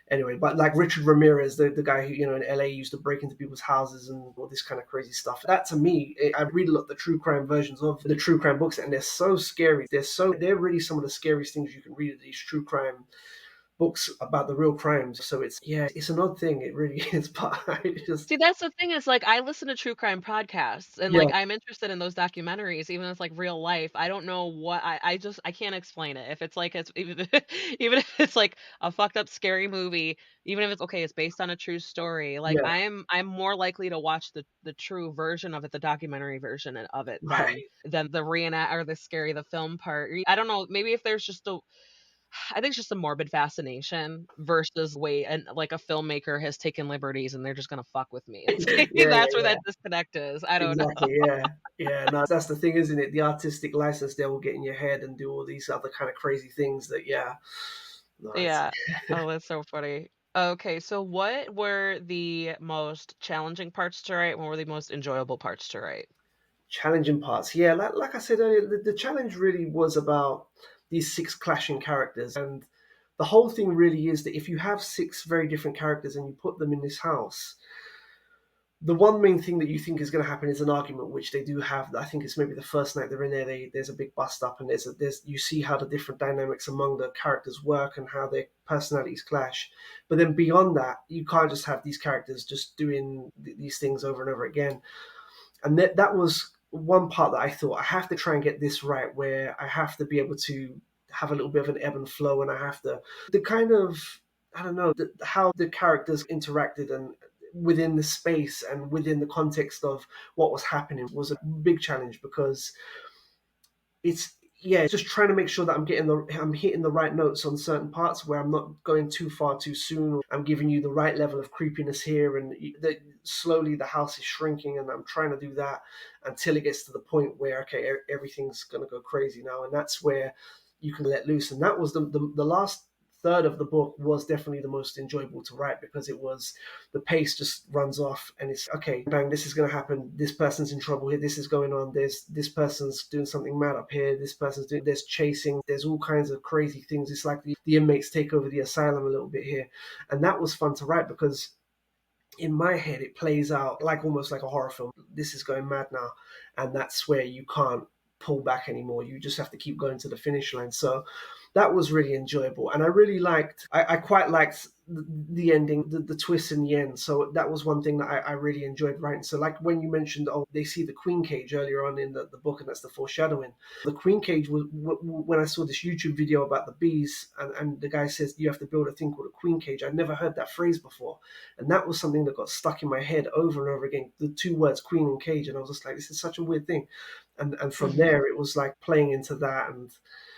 anyway. But like Richard Ramirez, the guy who in LA used to break into people's houses and all this kind of crazy stuff. That to me, I read a lot of the true crime versions of the true crime books, and they're so scary. They're really some of the scariest things you can read in these true crime books about the real crimes. So it's an odd thing. It really is. But I just See, that's the thing is, like, I listen to true crime podcasts, and, yeah like, I'm interested in those documentaries, even if it's, like, real life. I don't know what I can't explain it. If it's, like, it's even even if it's, like, a fucked up scary movie, even if it's okay, it's based on a true story, like, yeah I'm more likely to watch the true version of it, the documentary version of it, right than the reenact or the scary, the film part. I don't know, maybe if there's just a I think it's just a morbid fascination versus way and like a filmmaker has taken liberties and they're just gonna fuck with me. It's maybe yeah that's yeah where yeah that disconnect is. I don't know. exactly yeah no that's the thing, isn't it? The artistic license there will get in your head and do all these other kind of crazy things that yeah No, it's Yeah. Oh, that's so funny. Okay, so what were the most challenging parts to write? What were the most enjoyable parts to write? challenging parts. Yeah, like I said earlier, the challenge really was about these six clashing characters. And the whole thing really is that if you have six very different characters and you put them in this house, the one main thing that you think is going to happen is an argument, which they do have. I think it's maybe the first night they're in there. There's a big bust up, and there's you see how the different dynamics among the characters work and how their personalities clash. But then beyond that, you can't just have these characters just doing these things over and over again. And that was one part that I thought I have to try and get this right, where I have to be able to have a little bit of an ebb and flow, and I have to the kind of I don't know how the characters interacted and within the space and within the context of what was happening was a big challenge because it's yeah, it's just trying to make sure that I'm hitting the right notes on certain parts where I'm not going too far too soon. I'm giving you the right level of creepiness here, and slowly the house is shrinking, and I'm trying to do that until it gets to the point where okay, everything's gonna go crazy now, and that's where you can let loose. And that was the last third of the book was definitely the most enjoyable to write because it was the pace just runs off and it's okay, bang, this is going to happen, this person's in trouble here, this is going on, there's this person's doing something mad up here, this person's doing, there's chasing, there's all kinds of crazy things. It's like the inmates take over the asylum a little bit here, and that was fun to write because in my head it plays out like almost like a horror film. This is going mad now, and that's where you can't pull back anymore. You just have to keep going to the finish line. So that was really enjoyable, and I quite liked the ending, the twist in the end. So that was one thing that I really enjoyed writing. So like when you mentioned, oh, they see the queen cage earlier on in the book, and that's the foreshadowing. The queen cage was when I saw this YouTube video about the bees, and the guy says you have to build a thing called a queen cage. I'd never heard that phrase before, and that was something that got stuck in my head over and over again. The two words queen and cage, and I was just like, this is such a weird thing. And from there, it was like playing into that. And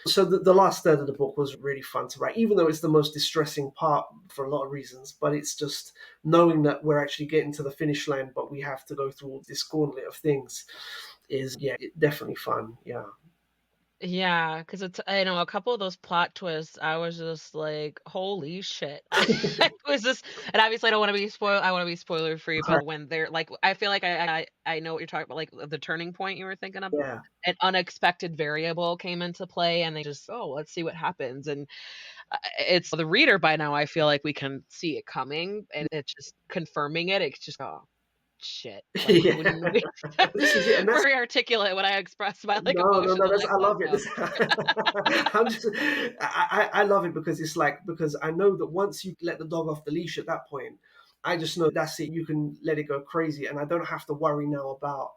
so the last third of the book was really fun to write, even though it's the most distressing part for a lot of reasons. But it's just knowing that we're actually getting to the finish line, but we have to go through all this gauntlet of things is, yeah, definitely fun. Yeah. Yeah, because it's I know a couple of those plot twists, I was just like, "Holy shit." I was just and obviously I don't wanna be I wanna be spoiler free, but when they're like I feel like I know what you're talking about, like, the turning point you were thinking of. Yeah. An unexpected variable came into play, and they just, "Oh, let's see what happens," and, it's the reader by now, I feel like we can see it coming, and it's just confirming it, it's just, "Oh, shit." Like, Yeah. when This is it. And that's very articulate when I express my, like, no. emotions, I'm That's like, I "Oh, love it. no." This, I'm just, I love it because it's like because I know that once you let the dog off the leash at that point, I just know that's it. You can let it go crazy, and I don't have to worry now about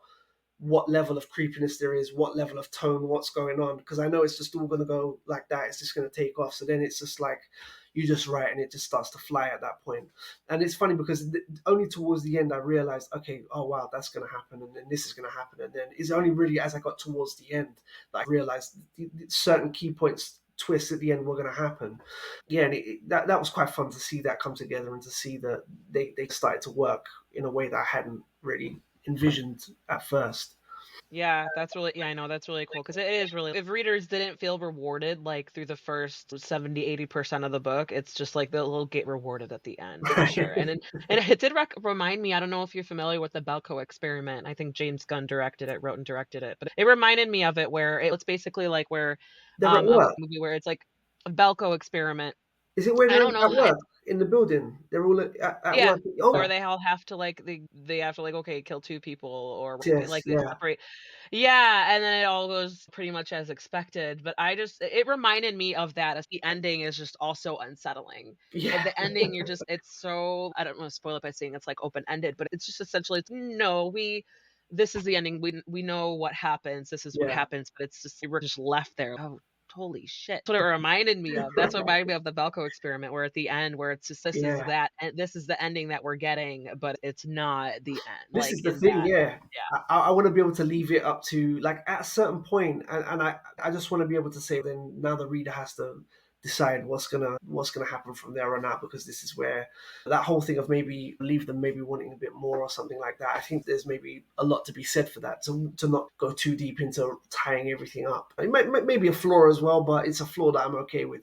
what level of creepiness there is, what level of tone, what's going on, because I know it's just all going to go like that. It's just going to take off. So then it's just like you just write and it just starts to fly at that point. And it's funny because only towards the end I realized, okay, oh wow, that's going to happen, and then this is going to happen, and then it's only really as I got towards the end that I realized certain key points twists at the end were going to happen. Yeah, and that was quite fun to see that come together and to see that they started to work in a way that I hadn't really envisioned at first. Yeah, that's really yeah, I know, that's really cool because it is really if readers didn't feel rewarded, like, through the first 70, 80% of the book, it's just like they'll get rewarded at the end for sure, and it did remind me I don't know if you're familiar with the Belko experiment, I think James Gunn wrote and directed it, but it reminded me of it where it's basically like where, They're at a work. movie where it's like a Belko experiment. Is it where I they're don't know at how work in the building? They're all at yeah, work. Oh, where they all have to, like they have to, like, okay, kill 2 people or yes, like, they yeah, separate yeah, and then it all goes pretty much as expected, but I just it reminded me of that as the ending is just also unsettling. At yeah, the ending, you're just it's so I don't wanna spoil it by saying it's, like, open-ended, but it's just essentially it's, "No, this is the ending, we know what happens, this is what yeah, happens," but it's just we're just left there, "Oh, holy shit." That's what it reminded me of. That's what reminded me of the Belko experiment where at the end where it's just yeah. this is the ending that we're getting, but it's not the end, This is like, the in thing, that yeah. yeah. I want to be able to leave it up to like at a certain point, and I just want to be able to say then now the reader has to decide what's gonna happen from there on out because this is where that whole thing of maybe leave them maybe wanting a bit more or something like that. I think there's maybe a lot to be said for that to not go too deep into tying everything up. It might be a flaw as well, but it's a flaw that I'm okay with.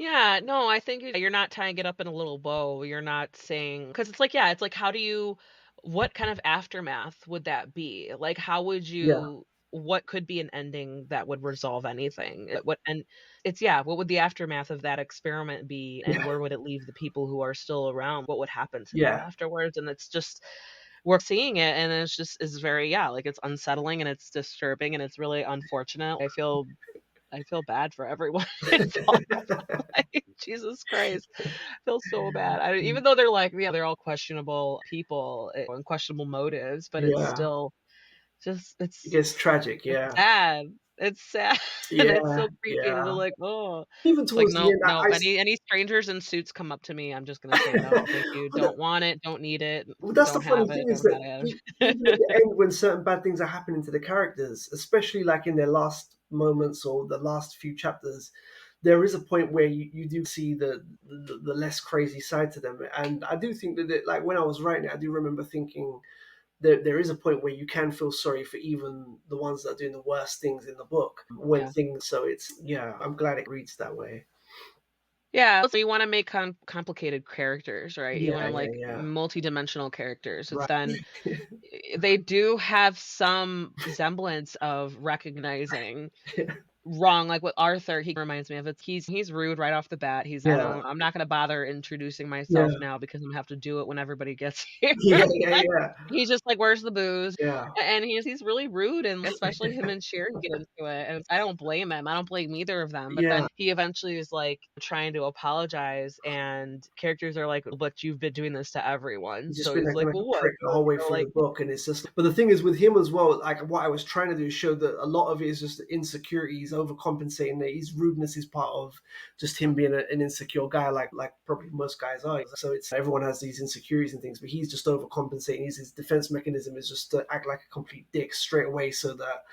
Yeah, no, I think you're not tying it up in a little bow. You're not saying, because it's like, yeah, it's like, how do you, what kind of aftermath would that be? Like, how would Yeah, you, what could be an ending that would resolve anything? What, and it's, yeah, what would the aftermath of that experiment be? And yeah, where would it leave the people who are still around? What would happen to them yeah, afterwards? And it's just, we're seeing it, and it's just, is very, yeah, like, it's unsettling and it's disturbing and it's really unfortunate. I feel bad for everyone involved. Like, Jesus Christ, I feel so bad. Even though they're like, yeah, they're all questionable people, and questionable motives, but it's yeah. still just, It gets tragic. it's Yeah, sad. It's sad, and it's yeah, so creepy, and they're yeah. like, "Oh." Even It's like, towards the "Nope, end, nope, any strangers in suits come up to me, I'm just gonna say, 'No, thank you. But Don't want it, don't need it, well, that's the don't funny have it, thing go is to bed, that Adam.'" even at the end, when certain bad things are happening to the characters, especially like in their last moments or the last few chapters, there is a point where you do see the less crazy side to them. And I do think that, like, when I was writing it, I do remember thinking that there is a point where you can feel sorry for even the ones that are doing the worst things in the book when Yeah. things. So it's, yeah, I'm glad it reads that way. Yeah, so you wanna make complicated characters, right? You Yeah, wanna, yeah, like, yeah. multidimensional characters. It's Right. then they do have some semblance of recognizing wrong, like with Arthur, he reminds me of it. He's rude right off the bat. Yeah, I'm not gonna bother introducing yeah, myself now because I'm gonna have to do it when everybody gets here. yeah, yeah, Like, yeah, he's just like, "Where's the booze?" yeah. And he's really rude, and especially him and Sherry get into it, and I don't blame him. I don't blame either of them. But Yeah, then he eventually is like trying to apologize, and characters are like, "But you've been doing this to everyone." he's just So been he's acting like, like "Well, a what?" prick the whole way through Like, the book, and it's just. But the thing is with him as well. Like, what I was trying to do is show that a lot of it is just insecurities, overcompensating. That his rudeness is part of just him being an insecure guy, like probably most guys are. So it's everyone has these insecurities and things, but he's just overcompensating. His defense mechanism is just to act like a complete dick straight away, so that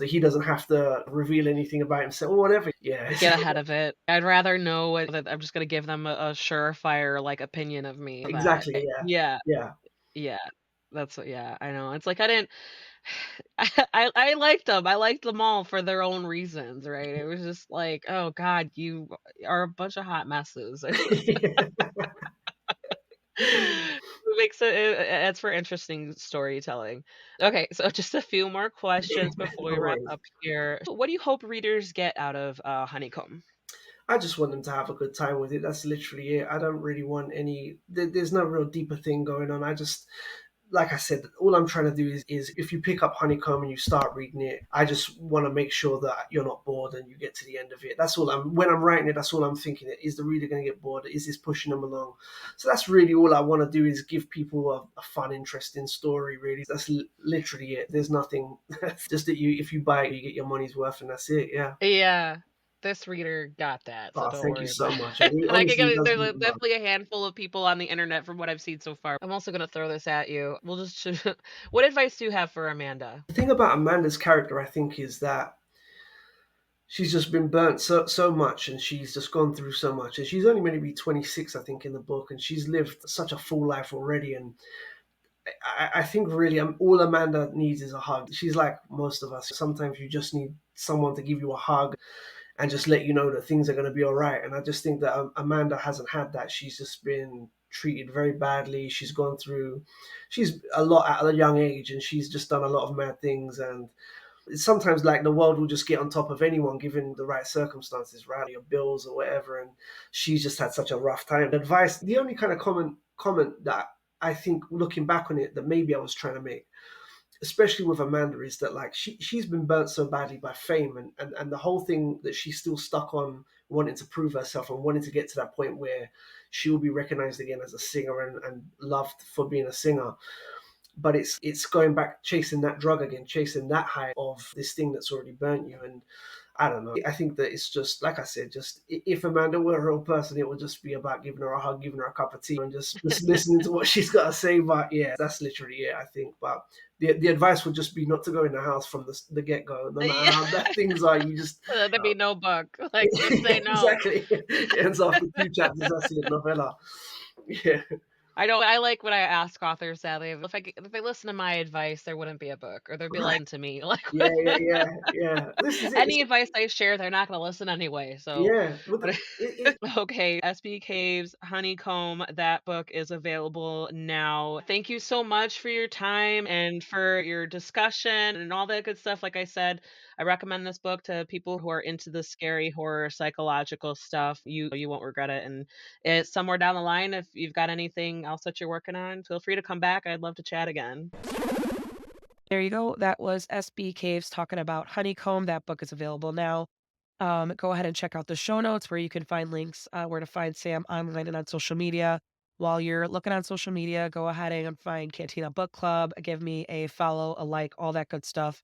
he doesn't have to reveal anything about himself or whatever. Yeah, get ahead of it. I'd rather know what that I'm just gonna give them a surefire, like, opinion of me that exactly. Yeah, yeah, yeah. yeah, that's what yeah, I know. It's like I didn't I liked them. I liked them all for their own reasons, right? It was just like, "Oh god, you are a bunch of hot messes." It was it makes it's for interesting storytelling. Okay, so just a few more questions before we No wrap worries. up here. What do you hope readers get out of, Honeycomb? I just want them to have a good time with it. That's literally it. I don't really want any. There's no real deeper thing going on. I just, like I said, all I'm trying to do is if you pick up Honeycomb and you start reading it, I just want to make sure that you're not bored and you get to the end of it. That's all I'm. When I'm writing it, that's all I'm thinking. Is the reader going to get bored? Is this pushing them along? So that's really all I want to do is give people a fun, interesting story. Really, that's literally it. There's nothing. Just that if you buy it, you get your money's worth, and that's it. Yeah. Yeah, this reader got that, so Oh, don't thank you worry so about much. it. It And I can honestly get does there's mean a lot. definitely a handful of people on the internet from what I've seen so far. I'm also gonna throw this at you. We'll just what advice do you have for Amanda? The thing about Amanda's character, I think, is that she's just been burnt so much, and she's just gone through so much. And she's only meant to be 26, I think, in the book, and she's lived such a full life already. And I think really all Amanda needs is a hug. She's like most of us. Sometimes you just need someone to give you a hug and just let you know that things are going to be all right. And I just think that Amanda hasn't had that. She's just been treated very badly. She's a lot at a young age, and she's just done a lot of mad things. And it's sometimes like the world will just get on top of anyone given the right circumstances, right? Your bills or whatever. And she's just had such a rough time. Advice, the only kind of comment that I think looking back on it that maybe I was trying to make, especially with Amanda, is that like she's been burnt so badly by fame and the whole thing that she's still stuck on wanting to prove herself and wanting to get to that point where she will be recognized again as a singer and loved for being a singer. But it's going back chasing that drug again, chasing that high of this thing that's already burnt you. And I don't know. I think that it's just like I said, just if Amanda were a real person, it would just be about giving her a hug, giving her a cup of tea, and just listening to what she's got to say. But yeah, that's literally it, I think. But the advice would just be not to go in the house from the get go. No matter Yeah, how bad things are, you just there'd be no book. Like, just say no. exactly. It ends after two chapters. That's it, novella. Yeah, I know I like when I ask authors that if they listen to my advice, there wouldn't be a book, or they'd be Right. like to me, like Yeah, yeah, yeah, yeah. This is it. any advice I share, they're not gonna listen anyway. So, Yeah. Well, but it okay, SB Caves, Honeycomb, that book is available now. Thank you so much for your time and for your discussion and all that good stuff. Like I said, I recommend this book to people who are into the scary horror psychological stuff. You won't regret it. And it's somewhere down the line, if you've got anything else that you're working on, feel free to come back. I'd love to chat again. There you go. That was SB Caves talking about Honeycomb. That book is available now. Go ahead and check out the show notes where you can find links where to find Sam online and on social media. While you're looking on social media, go ahead and find Cantina Book Club. Give me a follow, a like, all that good stuff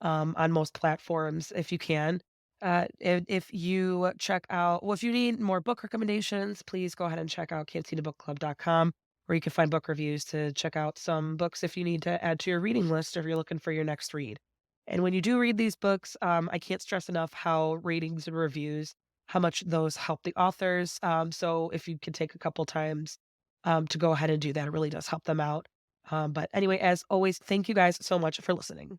on most platforms if you can. If you check out, well, if you need more book recommendations, please go ahead and check out cantinabookclub.com where you can find book reviews to check out some books if you need to add to your reading list or if you're looking for your next read. And when you do read these books, I can't stress enough how ratings and reviews, how much those help the authors. So if you can take a couple times to go ahead and do that, it really does help them out. But anyway, as always, thank you guys so much for listening.